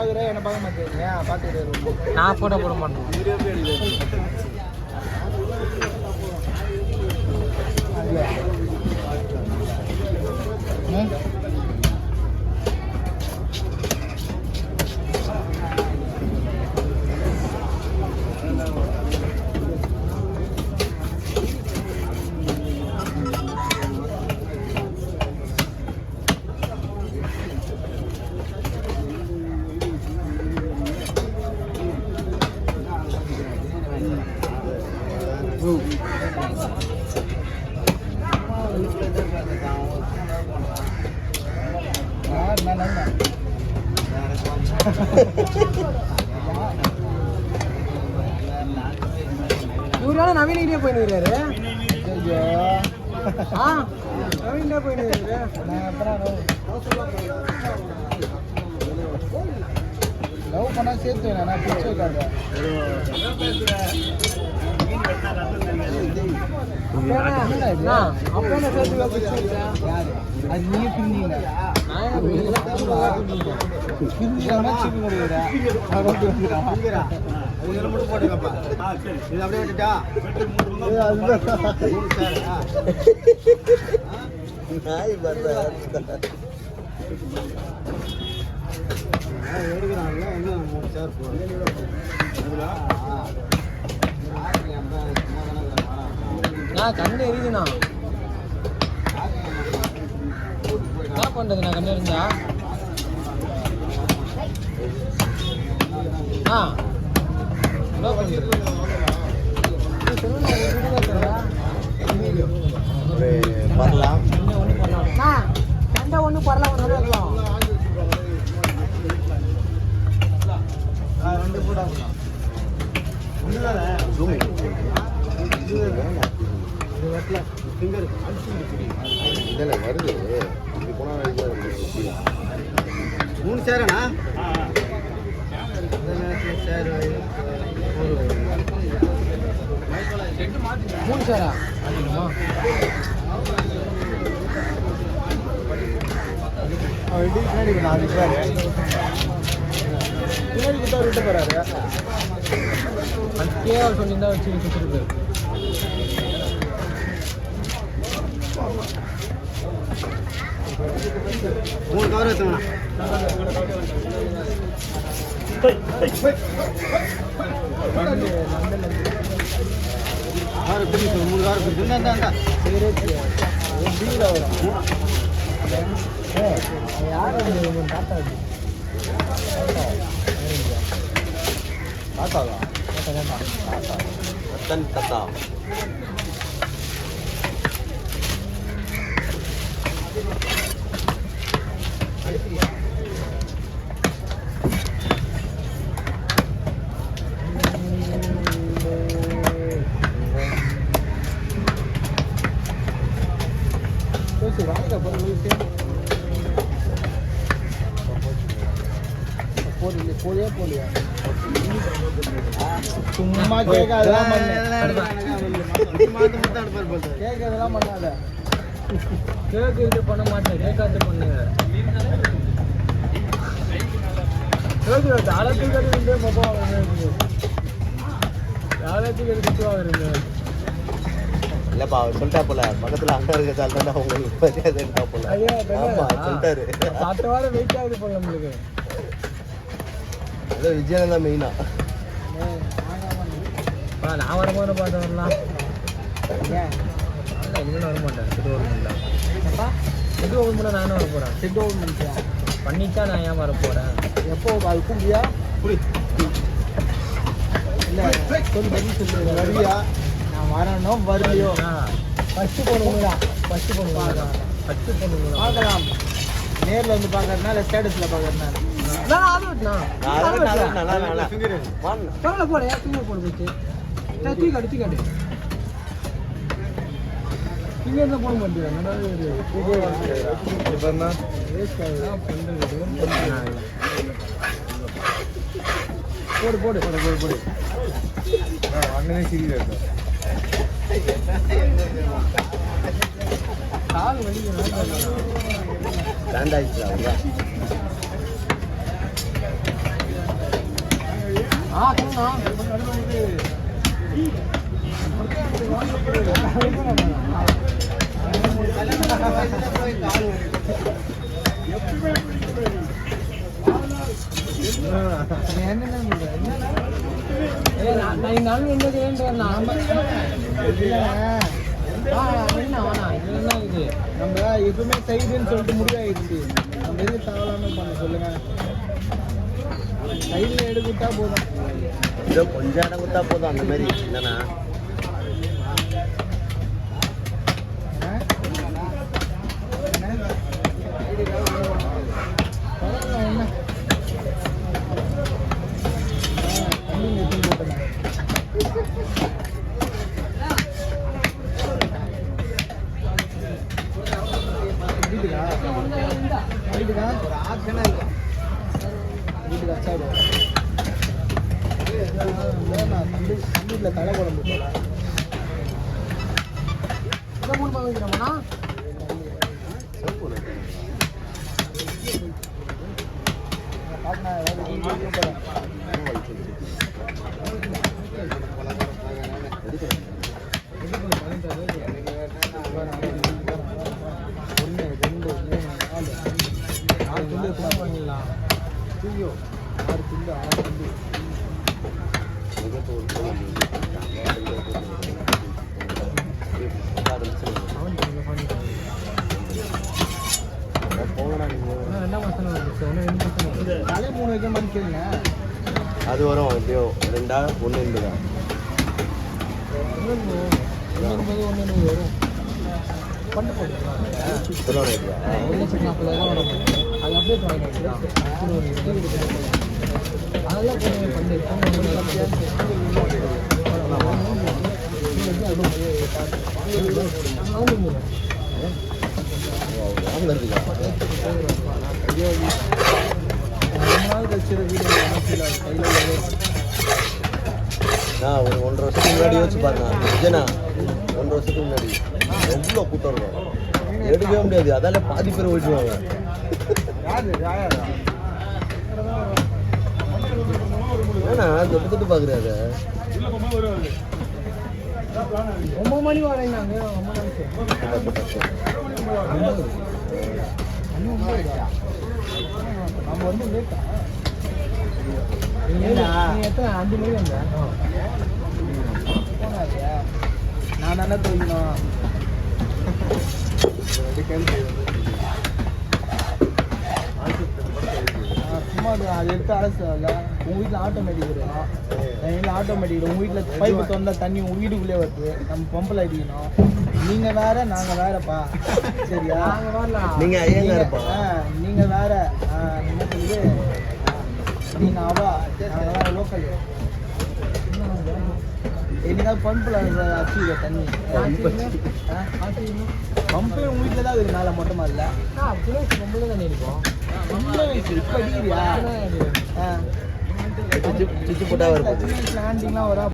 என்ன பார்க்க மாட்டேங்க பார்த்துக்கிட்டு நான் போட மாட்டேன். இவரால நவீனகிரியே போயிடுறாரு. நவீனே போயிடுறாரு. லவ் பண்ணா சேர்த்து நான் பிடிச்சிருக்காங்க. அப்ப என்ன சேர்த்து அது நீ பிரிஞ்சீங்க போட்டுக்கப்பா இது அப்படியே விட்டுட்டா எடுக்கிறாங்க என்ன 3 சேர் கண்ணு எரியுதுண்ணா. என்ன பண்றதுண்ணா கண்ணு இருந்தா? ஒண்ணு பரலாம் வருது. இது போனா 3 சேரண்ணா. 3 சேரா விட்டு போறாரு. சொல்லியிருந்தா வச்சு கொடுத்துருக்கு. மூணு கவர் எடுத்துங்கண்ணா. கார் பிடிக்கும் 3 கார் பிடிக்கும். யார் தாத்தா தாத்தாவா தாத்தா சும்மா கேட்காதெல்லாம் பண்ணாத. கேக்கு இது பண்ண மாட்டேன். கேட்காது பண்ணுங்க. ஆலத்துக்கு ஆலத்துக்கு எடுத்து வாங்குறீங்க. இல்லப்பா அவர் சொல்லிட்டா போல பக்கத்துல அங்க இருக்கிறதால தான் உங்களுக்கு மரியாதை இருக்கா போல. ஆமா சொல்லிட்டாரு. 10 வாரம் வெயிட் ஆகுது போல நம்மளுக்கு. அதான் விஜயன் தான் மெயினா. நான் வரும்போது பார்த்து வரலாம். இனிமேல் வர மாட்டேன். செட்டு ஓவர் பண்ணலாம். செட்டு ஓவர் பண்ண நானும் வர போறேன். செட்டு ஓவர் பண்ணிட்டியா? பண்ணிட்டா நான் ஏன் வர போறேன்? எப்போ அது கூப்பியா? இல்லை சொல்லி பதில் சொல்லு. வருவியா? நான் வரணும் வரலையோ? ஃபஸ்ட்டு போகணுங்களா? ஃபஸ்ட்டு போகணுங்களா? ஃபஸ்ட்டு போகணுங்களா? பார்க்கலாம். நேரில் வந்து பார்க்கறதுனால ஸ்டேட்டஸில் பார்க்கறதுனால போட போடு போச்சு. தூக்காடு இங்க இருந்தா போட மாட்டேன். போடு அண்ணனே சீரியஸ் இருக்கு. கால் வலிக்குது. நம்ம எப்பவுமே சைடுன்னு சொல்லிட்டு முடிவாயிடுச்சு. நம்ம எதுவும் தேவையில்லாம பண்ண சொல்லுங்க. சைடுல எடுத்துட்டா போதும். இதோ கொஞ்சம் இடம் கொடுத்தா போதும். அந்த மாதிரி என்னன்னா வீட்டுல தலை குழம்பு தலை 3 வைக்கணும்னு கேளுங்க. அது வரும் எப்படியோ 2 1 என்பதா வரும். பண்ணு போட்டுக்கலாம். அது அப்படியே அதெல்லாம் நான் ஒரு 1.5 வருஷத்துக்கு முன்னாடி யோசிச்சு பாருங்க. விஜயனா 1.5 வருஷத்துக்கு முன்னாடி எவ்வளோ கூட்டம் இருக்கும். எடுக்கவே முடியாது. அதால பாதி பேர் ஓடிடுவாங்க. ஏன்னா தொட்டு தொட்டு பார்க்குறாரு. 9 மணி வரைங்க. நம்ம வந்து லேட்டா எத்தனை 5 மணி வந்த நான் தானே தூக்கணும். சும்மா அது எடுத்து அரசு உங்கள் வீட்டில் ஆட்டோமேட்டிக் இருக்கும். என் வீட்டில் ஆட்டோமேட்டிக். உங்கள் வீட்டில் பைப்பு திறந்தா தண்ணி உங்கள் வீட்டுக்குள்ளே வருது. நம்ம பம்பில் அடிக்கணும். நீங்கள் வேற நாங்கள் வேறப்பா. சரியா? நீங்கள் ஐயங்காரப்பா. நீங்கள் வேற என்ன சொல்லுது. நீங்கள் அவா நாங்கள் வேற லோக்கல். என்னைக்காவது பம்பில் அடிச்சுக்க தண்ணி. பம்பே உங்கள் வீட்டில் தான் இருக்குது. மேலே மொட்டை மாதிரில பம்பில் தானே இருக்கும். இப்போ அடிக்கிறியா? சுவிட்ச் போட்டால் வருது. பிளான்டிங்லாம் வர